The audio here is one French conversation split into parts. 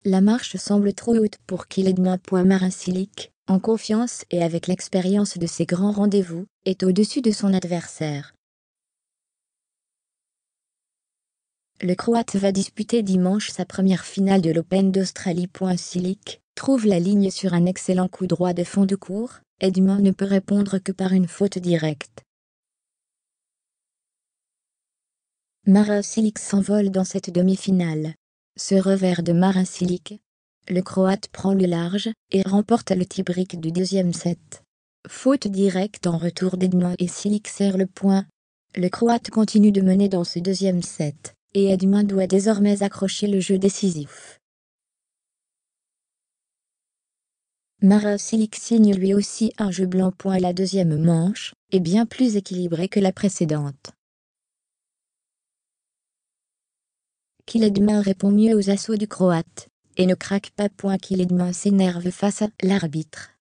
La marche semble trop haute pour Kildman. Marin Cilic, en confiance et avec l'expérience de ses grands rendez-vous, est au-dessus de son adversaire. Le Croate va disputer dimanche sa première finale de l'Open d'Australie. Cilic trouve la ligne sur un excellent coup droit de fond de court. Edman ne peut répondre que par une faute directe. Marin Cilic s'envole dans cette demi-finale. Ce revers de Marin Cilic, le Croate prend le large et remporte le tie-break du deuxième set. Faute directe en retour d'Edman et Cilic serre le point. Le Croate continue de mener dans ce deuxième set, et Edman doit désormais accrocher le jeu décisif. Marin Cilic signe lui aussi un jeu blanc. La deuxième manche est bien plus équilibrée que la précédente. Kildman répond mieux aux assauts du Croate, et ne craque pas. Kildman s'énerve face à l'arbitre.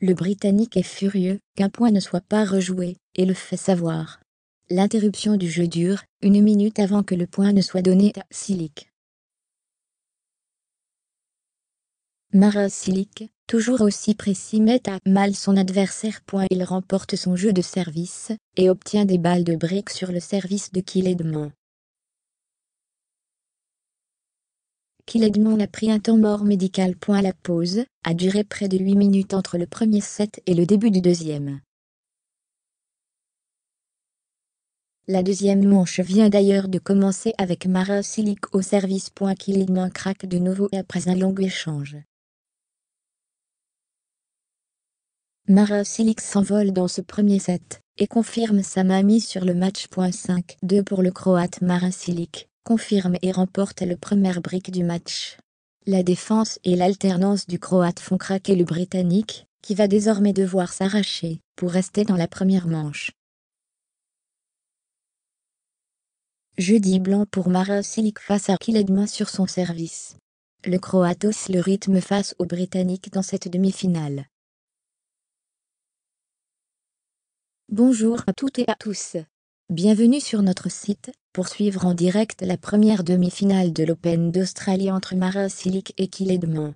Le Britannique est furieux qu'un point ne soit pas rejoué, et le fait savoir. L'interruption du jeu dure 1 minute avant que le point ne soit donné à Cilic. Marin Cilic, toujours aussi précis, met à mal son adversaire. Il remporte son jeu de service, et obtient des balles de break sur le service de Kildman. Kildman a pris un temps mort médical. La pause a duré près de 8 minutes entre le premier set et le début du deuxième. La deuxième manche vient d'ailleurs de commencer avec Marin Cilic au service. Kildman craque de nouveau après un long échange. Marin Cilic s'envole dans ce premier set, et confirme sa mainmise sur le match. 5-2 pour le Croate. Marin Cilic confirme et remporte le premier break du match. La défense et l'alternance du Croate font craquer le Britannique, qui va désormais devoir s'arracher pour rester dans la première manche. Jeudi blanc pour Marin Cilic face à Kildman sur son service. Le Croate hausse le rythme face au Britannique dans cette demi-finale. Bonjour à toutes et à tous. Bienvenue sur notre site, pour suivre en direct la première demi-finale de l'Open d'Australie entre Marin Cilic et Kildman.